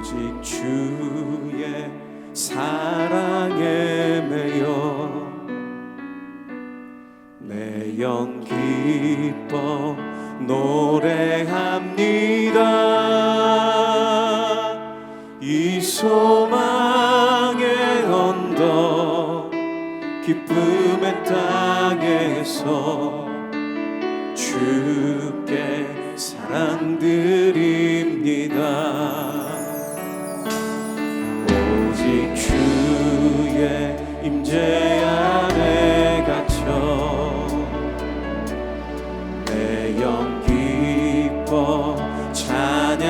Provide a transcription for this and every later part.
오직 주의 사랑에 매여 내 영 기뻐 노래합니다. 이 소망의 언덕 기쁨의 땅에서 주께 사랑 드립니다. 오직 주의 임재 안에 갇혀 내 영 기뻐 찬양합니다.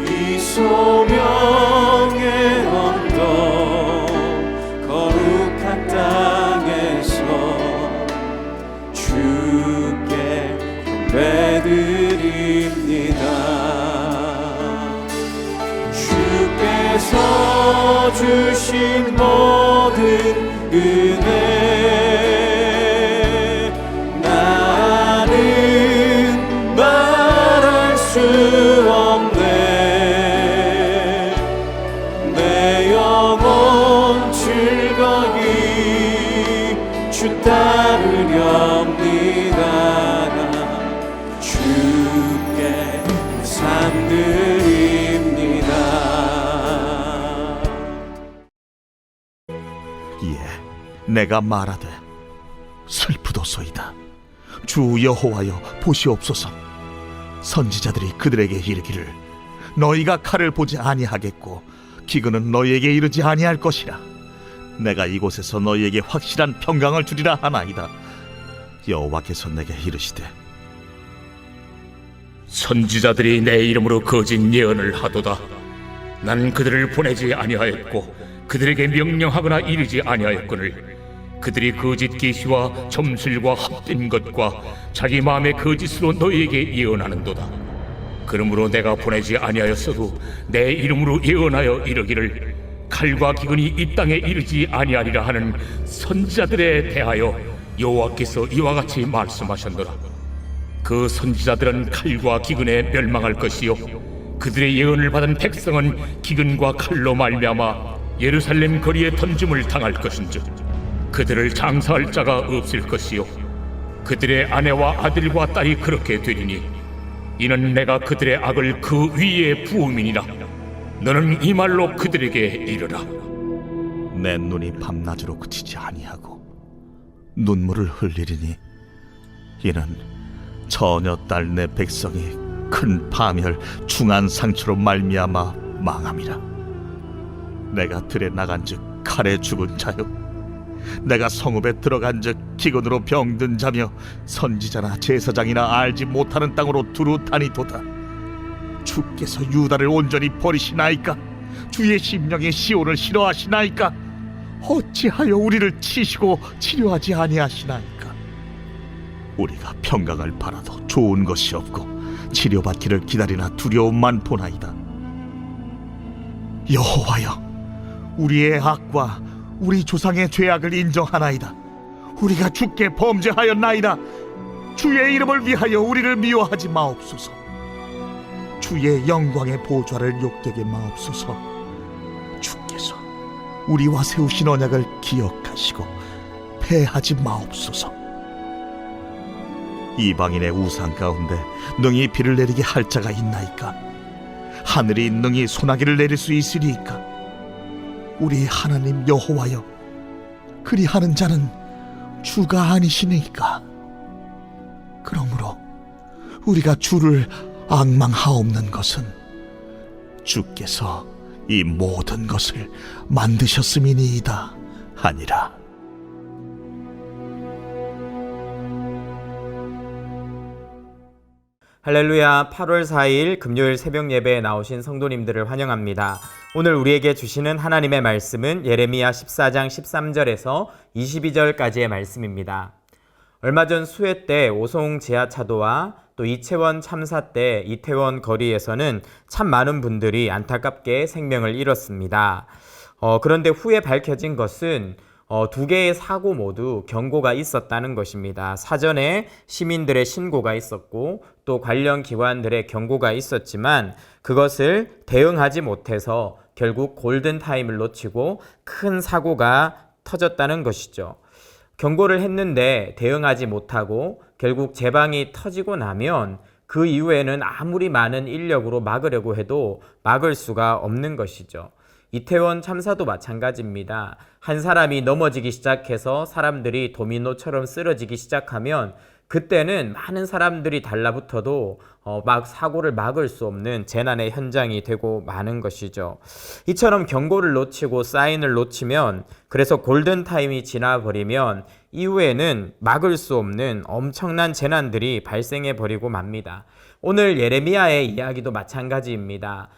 이 소명의 언덕 거룩한 땅에서 주께 경배드립니다. 주께서 주신 모든 은혜 나는 말할 수 없네. 내 영혼 즐거이 주 따르렵니다. 주께 삶 드립니다. 예, 내가 말하되 슬프도소이다. 주 여호와여 보시옵소서. 선지자들이 그들에게 이르기를 너희가 칼을 보지 아니하겠고 기근은 너희에게 이르지 아니할 것이라. 내가 이곳에서 너희에게 확실한 평강을 주리라 하나이다. 여호와께서 내게 이르시되 선지자들이 내 이름으로 거짓 예언을 하도다. 나는 그들을 보내지 아니하였고 그들에게 명령하거나 이르지 아니하였거늘 그들이 거짓 계시와 점술과 헛된 것과 자기 마음의 거짓으로 너희에게 예언하는도다. 그러므로 내가 보내지 아니하였어도 내 이름으로 예언하여 이르기를 칼과 기근이 이 땅에 이르지 아니하리라 하는 선지자들에 대하여 여호와께서 이와 같이 말씀하셨노라. 그 선지자들은 칼과 기근에 멸망할 것이요 그들의 예언을 받은 백성은 기근과 칼로 말미암아 예루살렘 거리에 던짐을 당할 것인즉 그들을 장사할 자가 없을 것이요 그들의 아내와 아들과 딸이 그렇게 되리니 이는 내가 그들의 악을 그 위에 부음이니라. 너는 이 말로 그들에게 이르라. 내 눈이 밤낮으로 그치지 아니하고 눈물을 흘리리니 이는 처녀 딸 내 백성이 큰 파멸 중한 상처로 말미암아 망함이라. 내가 들에 나간즉 칼에 죽은 자요 내가 성읍에 들어간즉 기근으로 병든 자며 선지자나 제사장이나 알지 못하는 땅으로 두루 다니도다. 주께서 유다를 온전히 버리시나이까? 주의 심령이 시온을 싫어하시나이까? 어찌하여 우리를 치시고 치료하지 아니하시나이까? 우리가 평강을 바라도 좋은 것이 없고 치료받기를 기다리나 두려움만 보나이다. 여호와여, 우리의 악과 우리 조상의 죄악을 인정하나이다. 우리가 주께 범죄하였나이다. 주의 이름을 위하여 우리를 미워하지 마옵소서. 주의 영광의 보좌를 욕되게 마옵소서. 주께서 우리와 세우신 언약을 기억하시고 패하지 마옵소서. 이방인의 우상 가운데 능히 비를 내리게 할 자가 있나이까? 하늘이 능히 소나기를 내릴 수 있으리이까? 우리 하나님 여호와여, 그리하는 자는 주가 아니시니까? 그러므로 우리가 주를 앙망하옵는 것은 주께서 이 모든 것을 만드셨음이니이다 하니라. 할렐루야. 8월 4일 금요일 새벽 예배에 나오신 성도님들을 환영합니다. 오늘 우리에게 주시는 하나님의 말씀은 예레미야 14장 13절에서 22절까지의 말씀입니다. 얼마 전 수해 때 오송 지하차도와 또 이채원 참사 때 이태원 거리에서는 참 많은 분들이 안타깝게 생명을 잃었습니다. 그런데 후에 밝혀진 것은 두 개의 사고 모두 경고가 있었다는 것입니다. 사전에 시민들의 신고가 있었고 또 관련 기관들의 경고가 있었지만 그것을 대응하지 못해서 결국 골든타임을 놓치고 큰 사고가 터졌다는 것이죠. 경고를 했는데 대응하지 못하고 결국 재방이 터지고 나면 그 이후에는 아무리 많은 인력으로 막으려고 해도 막을 수가 없는 것이죠. 이태원 참사도 마찬가지입니다. 한 사람이 넘어지기 시작해서 사람들이 도미노처럼 쓰러지기 시작하면 그때는 많은 사람들이 달라붙어도 막 사고를 막을 수 없는 재난의 현장이 되고 마는 것이죠. 이처럼 경고를 놓치고 사인을 놓치면 그래서 골든타임이 지나버리면 이후에는 막을 수 없는 엄청난 재난들이 발생해 버리고 맙니다. 오늘 예레미야의 이야기도 마찬가지입니다.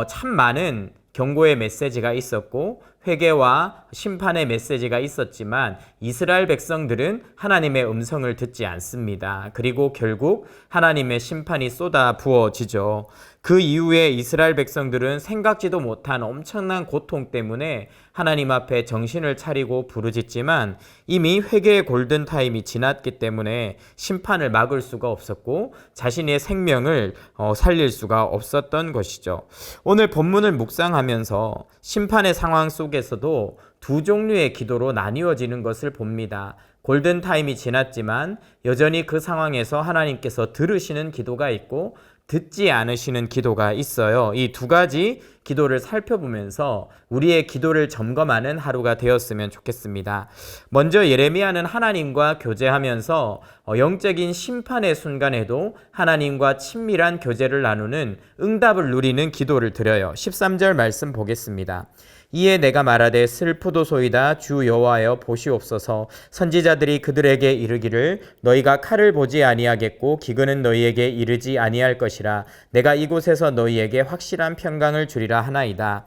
참 많은 경고의 메시지가 있었고 회개와 심판의 메시지가 있었지만 이스라엘 백성들은 하나님의 음성을 듣지 않습니다. 그리고 결국 하나님의 심판이 쏟아 부어지죠. 그 이후에 이스라엘 백성들은 생각지도 못한 엄청난 고통 때문에 하나님 앞에 정신을 차리고 부르짖지만 이미 회개의 골든타임이 지났기 때문에 심판을 막을 수가 없었고 자신의 생명을 살릴 수가 없었던 것이죠. 오늘 본문을 묵상하면서 심판의 상황 속에서도 두 종류의 기도로 나뉘어지는 것을 봅니다. 골든타임이 지났지만 여전히 그 상황에서 하나님께서 들으시는 기도가 있고 듣지 않으시는 기도가 있어요. 이 두 가지 기도를 살펴보면서 우리의 기도를 점검하는 하루가 되었으면 좋겠습니다. 먼저 예레미야는 하나님과 교제하면서 영적인 심판의 순간에도 하나님과 친밀한 교제를 나누는 응답을 누리는 기도를 드려요. 13절 말씀 보겠습니다. 이에 내가 말하되 슬프도소이다 주 여호와여 보시옵소서. 선지자들이 그들에게 이르기를 너희가 칼을 보지 아니하겠고 기근은 너희에게 이르지 아니할 것이라. 내가 이곳에서 너희에게 확실한 평강을 주리라 하나이다.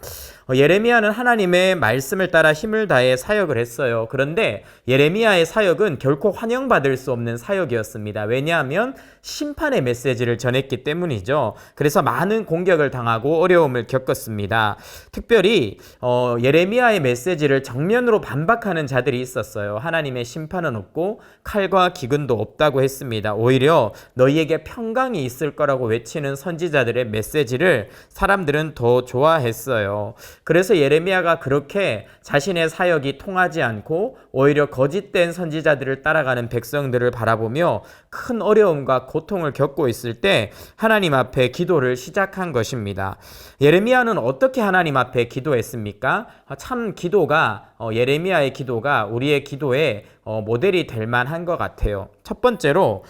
예레미야는 하나님의 말씀을 따라 힘을 다해 사역을 했어요. 그런데 예레미야의 사역은 결코 환영받을 수 없는 사역이었습니다. 왜냐하면 심판의 메시지를 전했기 때문이죠. 그래서 많은 공격을 당하고 어려움을 겪었습니다. 특별히 예레미야의 메시지를 정면으로 반박하는 자들이 있었어요. 하나님의 심판은 없고 칼과 기근도 없다고 했습니다. 오히려 너희에게 평강이 있을 거라고 외치는 선지자들의 메시지를 사람들은 더 좋아했어요. 그래서 예레미야가 그렇게 자신의 사역이 통하지 않고 오히려 거짓된 선지자들을 따라가는 백성들을 바라보며 큰 어려움과 고통을 겪고 있을 때 하나님 앞에 기도를 시작한 것입니다. 예레미야는 어떻게 하나님 앞에 기도했습니까? 참 기도가 예레미야의 기도가 우리의 기도에 모델이 될 만한 것 같아요. 첫 번째로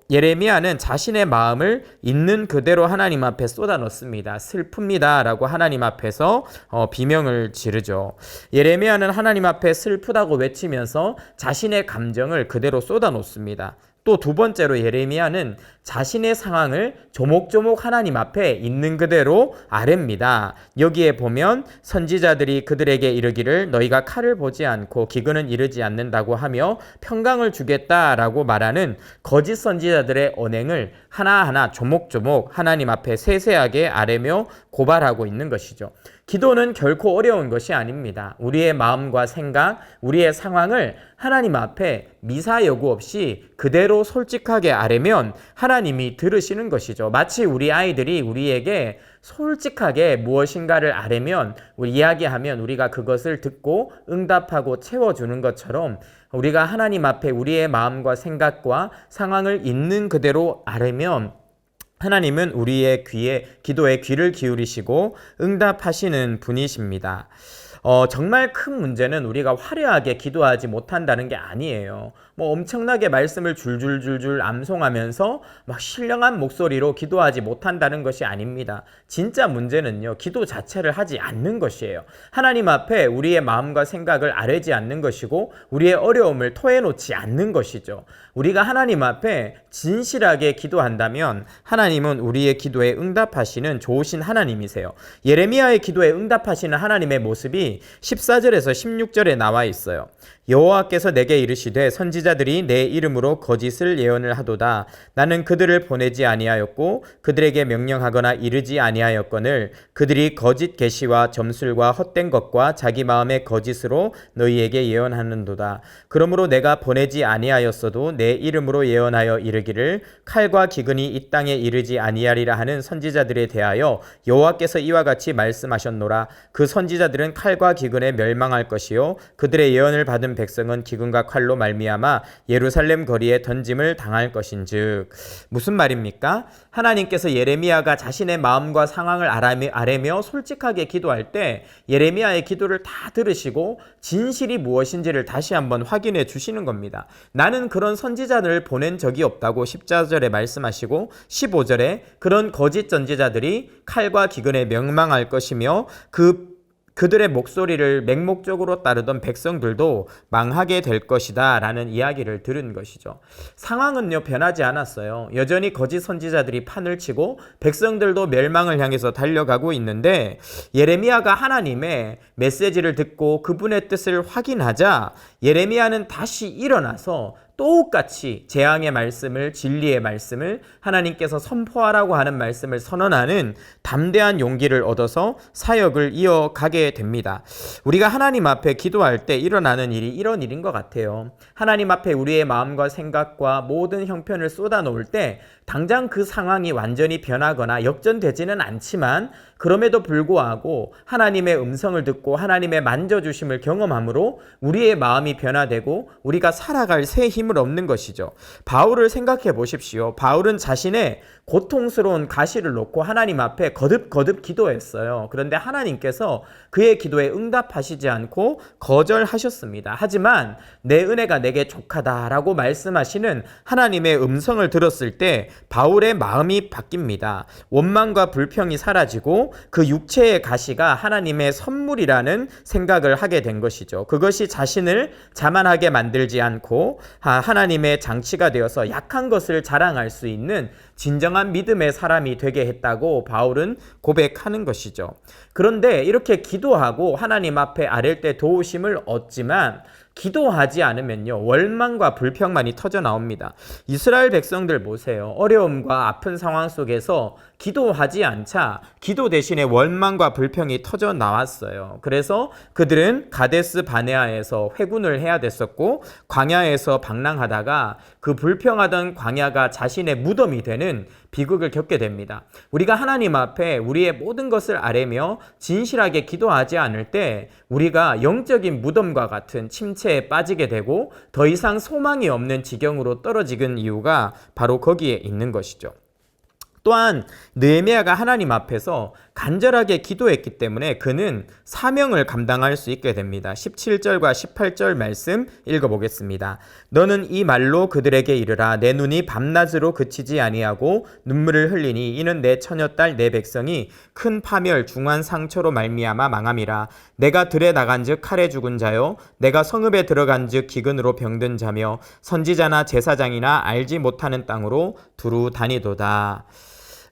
예레미야는 자신의 마음을 있는 그대로 하나님 앞에 쏟아놓습니다. 슬픕니다 라고 하나님 앞에서 비명을 지르죠. 예레미야는 하나님 앞에 슬프다고 외치면서 자신의 감정을 그대로 쏟아놓습니다. 또 두 번째로 예레미야는 자신의 상황을 조목조목 하나님 앞에 있는 그대로 아뢰입니다. 여기에 보면 선지자들이 그들에게 이르기를 너희가 칼을 보지 않고 기근은 이르지 않는다고 하며 평강을 주겠다라고 말하는 거짓 선지자들의 언행을 하나하나 조목조목 하나님 앞에 세세하게 아뢰며 고발하고 있는 것이죠. 기도는 결코 어려운 것이 아닙니다. 우리의 마음과 생각, 우리의 상황을 하나님 앞에 미사여구 없이 그대로 솔직하게 아뢰면 하나님이 들으시는 것이죠. 마치 우리 아이들이 우리에게 솔직하게 무엇인가를 아뢰면 이야기하면 우리가 그것을 듣고 응답하고 채워주는 것처럼 우리가 하나님 앞에 우리의 마음과 생각과 상황을 있는 그대로 아뢰면 하나님은 우리의 기도에 귀를 기울이시고 응답하시는 분이십니다. 정말 큰 문제는 우리가 화려하게 기도하지 못한다는 게 아니에요. 엄청나게 말씀을 줄줄줄줄 암송하면서 막 신령한 목소리로 기도하지 못한다는 것이 아닙니다. 진짜 문제는요, 기도 자체를 하지 않는 것이에요. 하나님 앞에 우리의 마음과 생각을 아뢰지 않는 것이고 우리의 어려움을 토해놓지 않는 것이죠. 우리가 하나님 앞에 진실하게 기도한다면 하나님은 우리의 기도에 응답하시는 좋으신 하나님이세요. 예레미야의 기도에 응답하시는 하나님의 모습이 것이 14절에서 16절에 나와 있어요. 여호와께서 내게 이르시되 선지자들이 내 이름으로 거짓을 예언을 하도다. 나는 그들을 보내지 아니하였고 그들에게 명령하거나 이르지 아니하였거늘 그들이 거짓 계시와 점술과 헛된 것과 자기 마음의 거짓으로 너희에게 예언하는도다. 그러므로 내가 보내지 아니하였어도 내 이름으로 예언하여 이르기를 칼과 기근이 이 땅에 이르지 아니하리라 하는 선지자들에 대하여 여호와께서 이와 같이 말씀하셨노라. 그 선지자들은 칼과 기근에 멸망할 것이요 그들의 예언을 받은 백성은 기근과 칼로 말미암아 예루살렘 거리에 던짐을 당할 것인즉. 무슨 말입니까? 하나님께서 예레미야가 자신의 마음과 상황을 아뢰며 솔직하게 기도할 때 예레미야의 기도를 다 들으시고 진실이 무엇인지를 다시 한번 확인해 주시는 겁니다. 나는 그런 선지자들을 보낸 적이 없다고 14절에 말씀하시고 15절에 그런 거짓 선지자들이 칼과 기근에 명망할 것이며 그들의 목소리를 맹목적으로 따르던 백성들도 망하게 될 것이다 라는 이야기를 들은 것이죠. 상황은요 변하지 않았어요. 여전히 거짓 선지자들이 판을 치고 백성들도 멸망을 향해서 달려가고 있는데 예레미야가 하나님의 메시지를 듣고 그분의 뜻을 확인하자 예레미야는 다시 일어나서 똑같이 재앙의 말씀을, 진리의 말씀을 하나님께서 선포하라고 하는 말씀을 선언하는 담대한 용기를 얻어서 사역을 이어가게 됩니다. 우리가 하나님 앞에 기도할 때 일어나는 일이 이런 일인 것 같아요. 하나님 앞에 우리의 마음과 생각과 모든 형편을 쏟아놓을 때 당장 그 상황이 완전히 변하거나 역전되지는 않지만 그럼에도 불구하고 하나님의 음성을 듣고 하나님의 만져주심을 경험함으로 우리의 마음이 변화되고 우리가 살아갈 새 힘을 얻는 것이죠. 바울을 생각해 보십시오. 바울은 자신의 고통스러운 가시를 놓고 하나님 앞에 거듭 기도했어요. 그런데 하나님께서 그의 기도에 응답하시지 않고 거절하셨습니다. 하지만 내 은혜가 내게 족하다라고 말씀하시는 하나님의 음성을 들었을 때 바울의 마음이 바뀝니다. 원망과 불평이 사라지고 그 육체의 가시가 하나님의 선물이라는 생각을 하게 된 것이죠. 그것이 자신을 자만하게 만들지 않고 하나님의 장치가 되어서 약한 것을 자랑할 수 있는 진정한 믿음의 사람이 되게 했다고 바울은 고백하는 것이죠. 그런데 이렇게 기도하고 하나님 앞에 아랠 때 도우심을 얻지만 기도하지 않으면요 원망과 불평만이 터져 나옵니다. 이스라엘 백성들 보세요. 어려움과 아픈 상황 속에서 기도하지 않자 기도 대신에 원망과 불평이 터져 나왔어요. 그래서 그들은 가데스 바네아에서 회군을 해야 됐었고 광야에서 방랑하다가 그 불평하던 광야가 자신의 무덤이 되는 비극을 겪게 됩니다. 우리가 하나님 앞에 우리의 모든 것을 아뢰며 진실하게 기도하지 않을 때 우리가 영적인 무덤과 같은 침체에 빠지게 되고 더 이상 소망이 없는 지경으로 떨어지는 이유가 바로 거기에 있는 것이죠. 또한 느헤미야가 하나님 앞에서 간절하게 기도했기 때문에 그는 사명을 감당할 수 있게 됩니다. 17절과 18절 말씀 읽어보겠습니다. 너는 이 말로 그들에게 이르라. 내 눈이 밤낮으로 그치지 아니하고 눈물을 흘리니 이는 내 처녀딸 내 백성이 큰 파멸 중한 상처로 말미암아 망함이라. 내가 들에 나간즉 칼에 죽은 자요 내가 성읍에 들어간즉 기근으로 병든 자며 선지자나 제사장이나 알지 못하는 땅으로 두루 다니도다.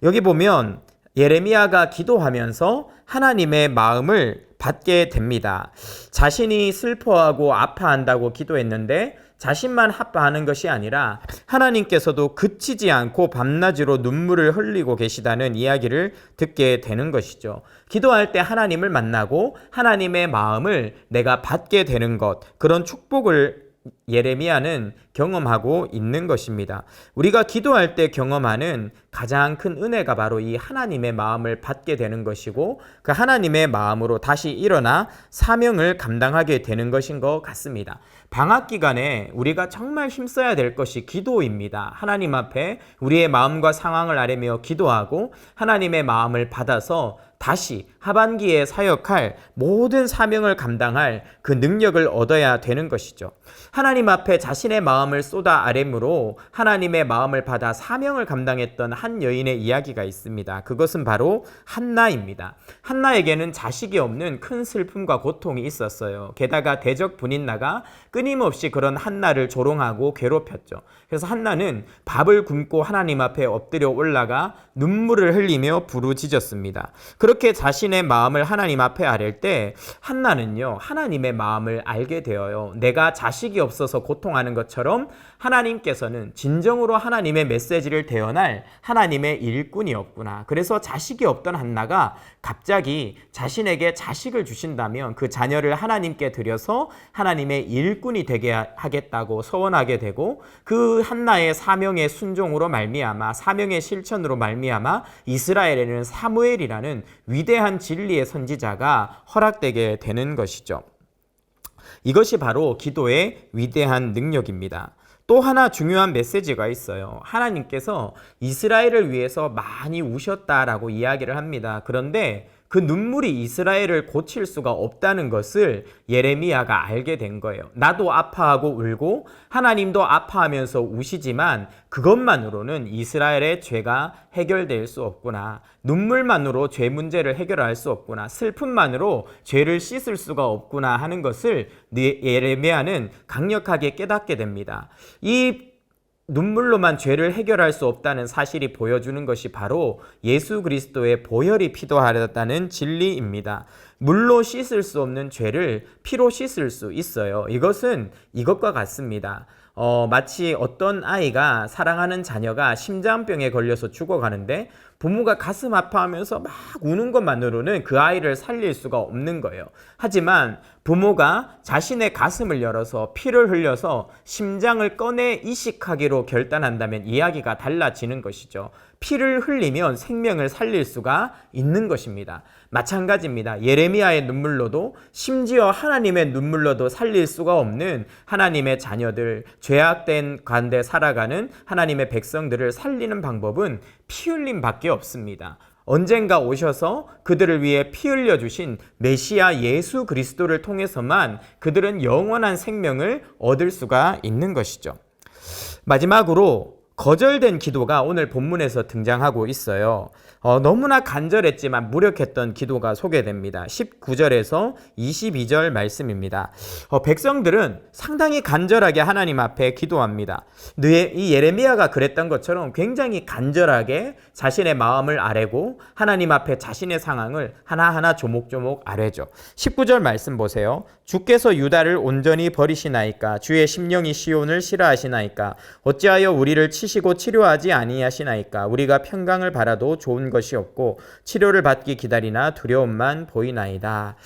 여기 보면 예레미야가 기도하면서 하나님의 마음을 받게 됩니다. 자신이 슬퍼하고 아파한다고 기도했는데 자신만 아파하는 것이 아니라 하나님께서도 그치지 않고 밤낮으로 눈물을 흘리고 계시다는 이야기를 듣게 되는 것이죠. 기도할 때 하나님을 만나고 하나님의 마음을 내가 받게 되는 것, 그런 축복을 예레미야는 경험하고 있는 것입니다. 우리가 기도할 때 경험하는 가장 큰 은혜가 바로 이 하나님의 마음을 받게 되는 것이고 그 하나님의 마음으로 다시 일어나 사명을 감당하게 되는 것인 것 같습니다. 방학 기간에 우리가 정말 힘써야 될 것이 기도입니다. 하나님 앞에 우리의 마음과 상황을 아뢰며 기도하고 하나님의 마음을 받아서 다시 하반기에 사역할 모든 사명을 감당할 그 능력을 얻어야 되는 것이죠. 하나님 앞에 자신의 마음을 쏟아 아뢰므로 하나님의 마음을 받아 사명을 감당했던 한 여인의 이야기가 있습니다. 그것은 바로 한나입니다. 한나에게는 자식이 없는 큰 슬픔과 고통이 있었어요. 게다가 대적 분인나가 끊임없이 그런 한나를 조롱하고 괴롭혔죠. 그래서 한나는 밥을 굶고 하나님 앞에 엎드려 올라가 눈물을 흘리며 부르짖었습니다. 그렇게 그렇게 자신의 마음을 하나님 앞에 아랠 때 한나는요, 하나님의 마음을 알게 되어요. 내가 자식이 없어서 고통하는 것처럼 하나님께서는 진정으로 하나님의 메시지를 대언할 하나님의 일꾼이었구나. 그래서 자식이 없던 한나가 갑자기 자신에게 자식을 주신다면 그 자녀를 하나님께 드려서 하나님의 일꾼이 되게 하겠다고 서원하게 되고, 그 한나의 사명의 순종으로 말미암아, 사명의 실천으로 말미암아 이스라엘에는 사무엘이라는 위대한 진리의 선지자가 허락되게 되는 것이죠. 이것이 바로 기도의 위대한 능력입니다. 또 하나 중요한 메시지가 있어요. 하나님께서 이스라엘을 위해서 많이 우셨다라고 이야기를 합니다. 그런데 그 눈물이 이스라엘을 고칠 수가 없다는 것을 예레미야가 알게 된 거예요. 나도 아파하고 울고 하나님도 아파하면서 우시지만 그것만으로는 이스라엘의 죄가 해결될 수 없구나. 눈물만으로 죄 문제를 해결할 수 없구나. 슬픔만으로 죄를 씻을 수가 없구나 하는 것을 예레미야는 강력하게 깨닫게 됩니다. 이 눈물로만 죄를 해결할 수 없다는 사실이 보여주는 것이 바로 예수 그리스도의 보혈이 필요하다는 진리입니다. 물로 씻을 수 없는 죄를 피로 씻을 수 있어요. 이것은 이것과 같습니다. 마치 어떤 아이가, 사랑하는 자녀가 심장병에 걸려서 죽어가는데 부모가 가슴 아파하면서 막 우는 것만으로는 그 아이를 살릴 수가 없는 거예요. 하지만 부모가 자신의 가슴을 열어서 피를 흘려서 심장을 꺼내 이식하기로 결단한다면 이야기가 달라지는 것이죠. 피를 흘리면 생명을 살릴 수가 있는 것입니다. 마찬가지입니다. 예레미야의 눈물로도, 심지어 하나님의 눈물로도 살릴 수가 없는 하나님의 자녀들, 죄악된 가운데 살아가는 하나님의 백성들을 살리는 방법은 피 흘림밖에 없습니다. 언젠가 오셔서 그들을 위해 피 흘려주신 메시아 예수 그리스도를 통해서만 그들은 영원한 생명을 얻을 수가 있는 것이죠. 마지막으로 거절된 기도가 오늘 본문에서 등장하고 있어요. 너무나 간절했지만 무력했던 기도가 소개됩니다. 19절에서 22절 말씀입니다. 백성들은 상당히 간절하게 하나님 앞에 기도합니다. 이 예레미야가 그랬던 것처럼 굉장히 간절하게 자신의 마음을 아뢰고 하나님 앞에 자신의 상황을 하나하나 조목조목 아뢰죠. 19절 말씀 보세요. 주께서 유다를 온전히 버리시나이까? 주의 심령이 시온을 싫어하시나이까? 어찌하여 우리를 치시고 치료하지 아니하시나이까? 우리가 평강을 바라도 좋은 것이 없고 치료를 받기 기다리나 두려움만 보이나이다.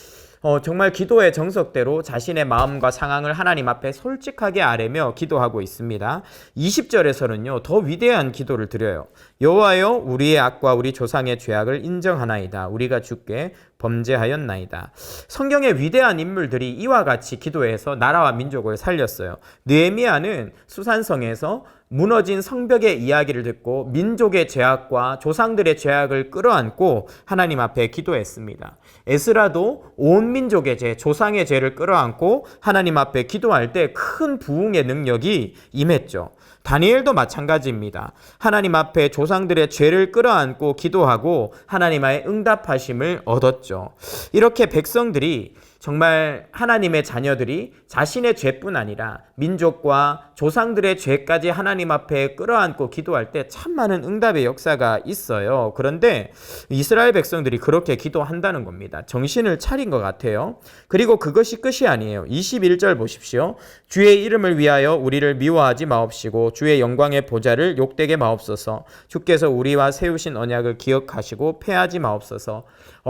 정말 기도의 정석대로 자신의 마음과 상황을 하나님 앞에 솔직하게 아뢰며 기도하고 있습니다. 20절에서는요, 더 위대한 기도를 드려요. 여호와여, 우리의 악과 우리 조상의 죄악을 인정하나이다. 우리가 주께 범죄하였나이다. 성경의 위대한 인물들이 이와 같이 기도해서 나라와 민족을 살렸어요. 느헤미야는 수산성에서 무너진 성벽의 이야기를 듣고 민족의 죄악과 조상들의 죄악을 끌어안고 하나님 앞에 기도했습니다. 에스라도 온 민족의 죄, 조상의 죄를 끌어안고 하나님 앞에 기도할 때 큰 부흥의 능력이 임했죠. 다니엘도 마찬가지입니다. 하나님 앞에 조상들의 죄를 끌어안고 기도하고 하나님의 응답하심을 얻었죠. 이렇게 백성들이, 정말 하나님의 자녀들이 자신의 죄뿐 아니라 민족과 조상들의 죄까지 하나님 앞에 끌어안고 기도할 때 참 많은 응답의 역사가 있어요. 그런데 이스라엘 백성들이 그렇게 기도한다는 겁니다. 정신을 차린 것 같아요. 그리고 그것이 끝이 아니에요. 21절 보십시오. 주의 이름을 위하여 우리를 미워하지 마옵시고 주의 영광의 보좌를 욕되게 마옵소서. 주께서 우리와 세우신 언약을 기억하시고 패하지 마옵소서.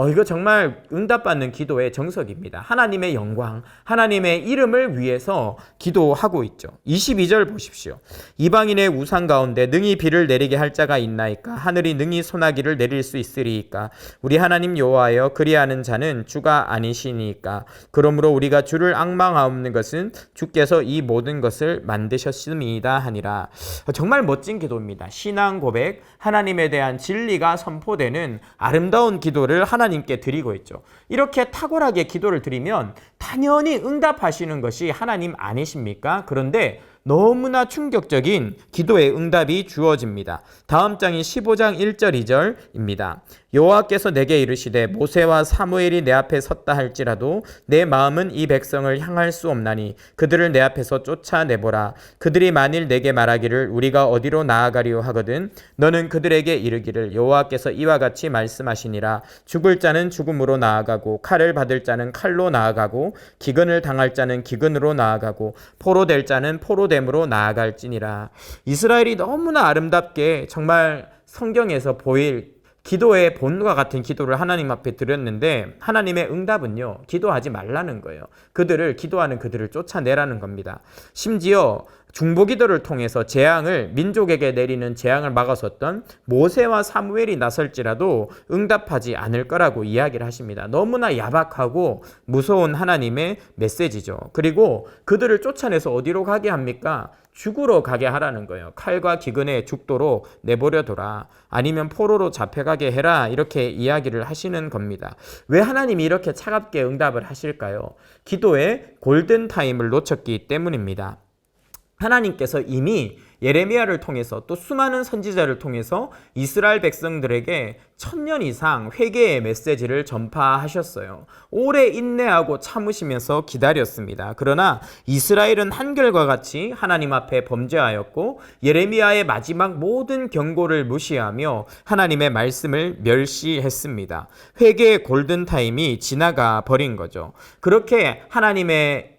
이거 정말 응답받는 기도의 정석입니다. 하나님의 영광, 하나님의 이름을 위해서 기도하고 있죠. 22절 보십시오. 이방인의 우상 가운데 능히 비를 내리게 할 자가 있나이까? 하늘이 능히 소나기를 내릴 수 있으리이까? 우리 하나님 여호와여, 그리하는 자는 주가 아니시니까? 그러므로 우리가 주를 앙망하옵는 것은 주께서 이 모든 것을 만드셨음이다 하니라. 정말 멋진 기도입니다. 신앙 고백, 하나님에 대한 진리가 선포되는 아름다운 기도를 하나님께 드리고 있죠. 이렇게 탁월하게 기도를 드리면 당연히 응답하시는 것이 하나님 아니십니까? 그런데 너무나 충격적인 기도의 응답이 주어집니다. 다음 장이 15장 1절 2절입니다. 여호와께서 내게 이르시되 모세와 사무엘이 내 앞에 섰다 할지라도 내 마음은 이 백성을 향할 수 없나니 그들을 내 앞에서 쫓아내보라. 그들이 만일 내게 말하기를 우리가 어디로 나아가리요 하거든 너는 그들에게 이르기를 여호와께서 이와 같이 말씀하시니라. 죽을 자는 죽음으로 나아가고 칼을 받을 자는 칼로 나아가고 기근을 당할 자는 기근으로 나아가고 포로될 자는 포로됨으로 나아갈지니라. 이스라엘이 너무나 아름답게 정말 성경에서 보일 기도의 본과 같은 기도를 하나님 앞에 드렸는데 하나님의 응답은요, 기도하지 말라는 거예요. 기도하는 그들을 쫓아내라는 겁니다. 심지어 중보기도를 통해서 민족에게 내리는 재앙을 막아섰던 모세와 사무엘이 나설지라도 응답하지 않을 거라고 이야기를 하십니다. 너무나 야박하고 무서운 하나님의 메시지죠. 그리고 그들을 쫓아내서 어디로 가게 합니까? 죽으러 가게 하라는 거예요. 칼과 기근에 죽도록 내버려둬라. 아니면 포로로 잡혀가게 해라. 이렇게 이야기를 하시는 겁니다. 왜 하나님이 이렇게 차갑게 응답을 하실까요? 기도의 골든타임을 놓쳤기 때문입니다. 하나님께서 이미 예레미야를 통해서 또 수많은 선지자를 통해서 이스라엘 백성들에게 1000년 이상 회개의 메시지를 전파하셨어요. 오래 인내하고 참으시면서 기다렸습니다. 그러나 이스라엘은 한결과 같이 하나님 앞에 범죄하였고 예레미야의 마지막 모든 경고를 무시하며 하나님의 말씀을 멸시했습니다. 회개의 골든타임이 지나가 버린 거죠. 그렇게 하나님의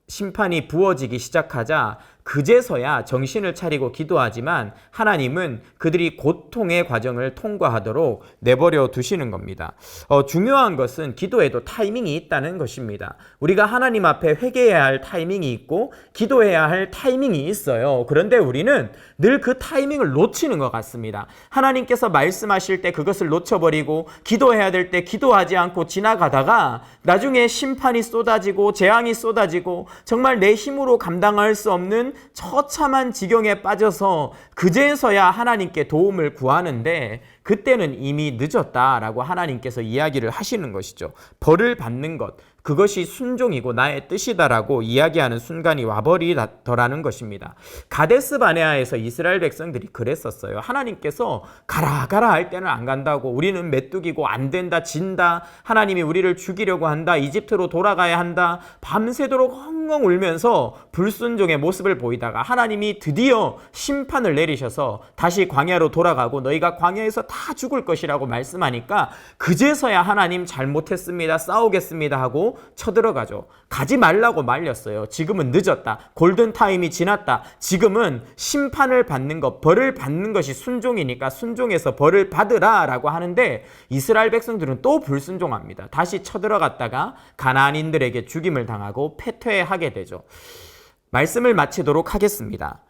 심판이 부어지기 시작하자 그제서야 정신을 차리고 기도하지만 하나님은 그들이 고통의 과정을 통과하도록 내버려 두시는 겁니다. 중요한 것은 기도에도 타이밍이 있다는 것입니다. 우리가 하나님 앞에 회개해야 할 타이밍이 있고 기도해야 할 타이밍이 있어요. 그런데 우리는 늘 그 타이밍을 놓치는 것 같습니다. 하나님께서 말씀하실 때 그것을 놓쳐버리고 기도해야 될 때 기도하지 않고 지나가다가 나중에 심판이 쏟아지고 재앙이 쏟아지고 정말 내 힘으로 감당할 수 없는 처참한 지경에 빠져서 그제서야 하나님께 도움을 구하는데 그때는 이미 늦었다라고 하나님께서 이야기를 하시는 것이죠. 벌을 받는 것, 그것이 순종이고 나의 뜻이다라고 이야기하는 순간이 와버리더라는 것입니다. 가데스 바네아에서 이스라엘 백성들이 그랬었어요. 하나님께서 가라 할 때는 안 간다고, 우리는 메뚜기고 안 된다, 진다, 하나님이 우리를 죽이려고 한다, 이집트로 돌아가야 한다, 밤새도록 헝헝 울면서 불순종의 모습을 보이다가 하나님이 드디어 심판을 내리셔서 다시 광야로 돌아가고 너희가 광야에서 다 죽을 것이라고 말씀하니까 그제서야 하나님 잘못했습니다, 싸우겠습니다 하고 쳐들어가죠. 가지 말라고 말렸어요. 지금은 늦었다. 골든타임이 지났다. 지금은 심판을 받는 것, 벌을 받는 것이 순종이니까 순종해서 벌을 받으라 라고 하는데 이스라엘 백성들은 또 불순종합니다. 다시 쳐들어갔다가 가나안인들에게 죽임을 당하고 패퇴하게 되죠. 말씀을 마치도록 하겠습니다.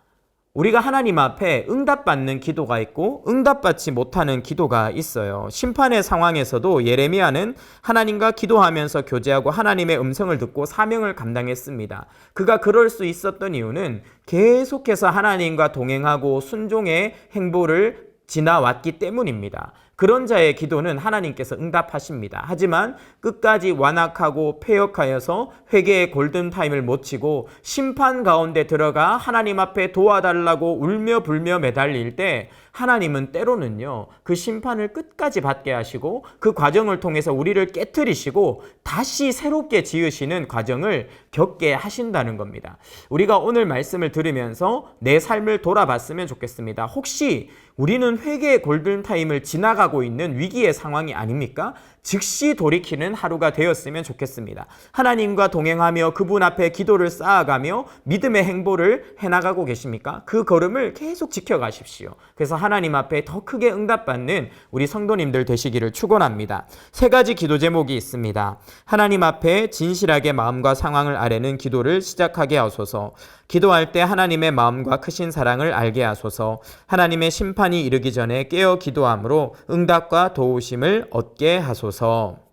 우리가 하나님 앞에 응답받는 기도가 있고 응답받지 못하는 기도가 있어요. 심판의 상황에서도 예레미야는 하나님과 기도하면서 교제하고 하나님의 음성을 듣고 사명을 감당했습니다. 그가 그럴 수 있었던 이유는 계속해서 하나님과 동행하고 순종의 행보를 지나왔기 때문입니다. 그런 자의 기도는 하나님께서 응답하십니다. 하지만 끝까지 완악하고 패역하여서 회개의 골든타임을 못 치고 심판 가운데 들어가 하나님 앞에 도와달라고 울며 불며 매달릴 때 하나님은 때로는요, 그 심판을 끝까지 받게 하시고 그 과정을 통해서 우리를 깨트리시고 다시 새롭게 지으시는 과정을 겪게 하신다는 겁니다. 우리가 오늘 말씀을 들으면서 내 삶을 돌아봤으면 좋겠습니다. 혹시 우리는 회개의 골든타임을 지나가고 있는 위기의 상황이 아닙니까? 즉시 돌이키는 하루가 되었으면 좋겠습니다. 하나님과 동행하며 그분 앞에 기도를 쌓아가며 믿음의 행보를 해나가고 계십니까? 그 걸음을 계속 지켜가십시오. 그래서 하나님 앞에 더 크게 응답받는 우리 성도님들 되시기를 축원합니다. 3가지 기도 제목이 있습니다. 하나님 앞에 진실하게 마음과 상황을 아뢰는 기도를 시작하게 하소서. 기도할 때 하나님의 마음과 크신 사랑을 알게 하소서. 하나님의 심판이 이르기 전에 깨어 기도함으로 응답과 도우심을 얻게 하소서.